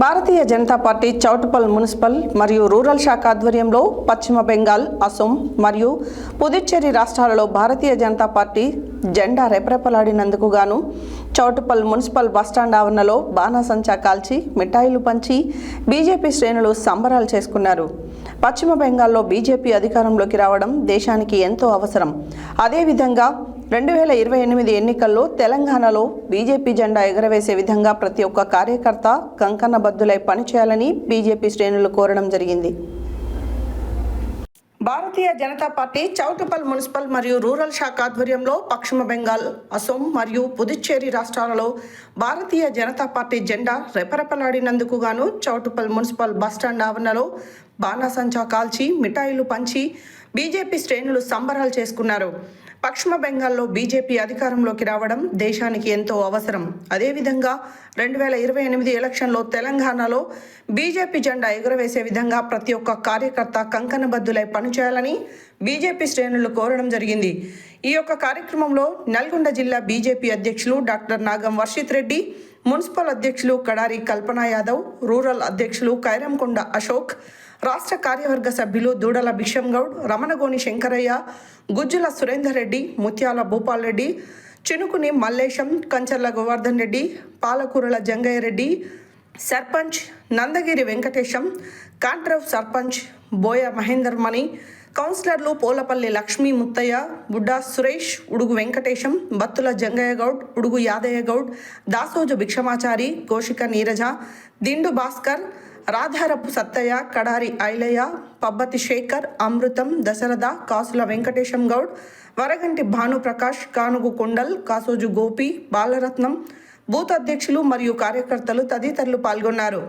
Bharatiya Janata party Choutuppal municipal మరియు rural శాఖ ఆధ్వర్యంలో పశ్చిమ బెంగాల్, అసోం మరియు పుదుచ్చేరి రాష్ట్రాలలో భారతీయ జనతా పార్టీ జెండా రెపరెపలాడినందుకు గాను చౌటుప్పల్ మున్సిపల్ బస్టాండ్ ఆవరణలో బాణాసంచా కాల్చి మిఠాయిలు పంచి బీజేపీ శ్రేణులు సంబరాలు చేసుకున్నారు. పశ్చిమ బెంగాల్లో బీజేపీ అధికారంలోకి రావడం దేశానికి ఎంతో అవసరం. అదేవిధంగా 2028 ఎన్నికల్లో తెలంగాణలో బీజేపీ జెండా ఎగరవేసే విధంగా ప్రతి ఒక్క కార్యకర్త కంకణబద్దులై పనిచేయాలని బీజేపీ శ్రేణులు కోరడం జరిగింది. భారతీయ జనతా పార్టీ చౌటుప్పల్ మున్సిపల్ మరియు రూరల్ శాఖ ఆధ్వర్యంలో పశ్చిమ బెంగాల్, అసోం మరియు పుదుచ్చేరి రాష్ట్రాలలో భారతీయ జనతా పార్టీ జెండా రెపరెపలాడినందుకు గాను చౌటుప్పల్ మున్సిపల్ బస్టాండ్ ఆవరణలో బాణాసంచా కాల్చి మిఠాయిలు పంచి బీజేపీ శ్రేణులు సంబరాలు చేసుకున్నారు. పశ్చిమ బెంగాల్లో బీజేపీ అధికారంలోకి రావడం దేశానికి ఎంతో అవసరం. అదేవిధంగా 2028 ఎలక్షన్లో తెలంగాణలో బీజేపీ జెండా ఎగురవేసే విధంగా ప్రతి ఒక్క కార్యకర్త కంకణబద్దులై పనిచేయాలని బీజేపీ శ్రేణులు కోరడం జరిగింది. ఈ యొక్క కార్యక్రమంలో నల్గొండ జిల్లా బీజేపీ అధ్యక్షులు డాక్టర్ నాగం వర్షిత్ రెడ్డి, మున్సిపల్ అధ్యక్షులు కడారి కల్పనా యాదవ్, రూరల్ అధ్యక్షులు కైరంకొండ అశోక్, రాష్ట్ర కార్యవర్గ సభ్యులు దూడల బిషం గౌడ్, రమణగోని శంకరయ్య, గుజ్జుల సురేందర్ రెడ్డి, ముత్యాల భూపాల్ రెడ్డి, చినుకుని మల్లేశం, కంచర్ల గోవర్ధన్ రెడ్డి, పాలకూరల జంగయ్య రెడ్డి, సర్పంచ్ నందగిరి వెంకటేశం, కాంట్రవ్ సర్పంచ్ బోయ మహేందర్ మణి, కౌన్సిలర్లు పోలపల్లి లక్ష్మీ ముత్తయ్య, బుడ్డా సురేష్, ఉడుగు వెంకటేశం, బత్తుల జంగయ్య గౌడ్, ఉడుగు యాదయ్య గౌడ్, దాసోజు భిక్షమాచారి, కోశిక నీరజ, దిండు భాస్కర్, రాధారపు సత్తయ్య, కడారి ఐలయ్య, పబ్బతి శేఖర్, అమృతం, దశరథ, కాసుల వెంకటేశం గౌడ్, వరగంటి భానుప్రకాష్, కానుగు కొండల్, కాసోజు గోపి, బాలరత్నం, బూత్ అధ్యక్షులు మరియు కార్యకర్తలు తదితరులు పాల్గొన్నారు.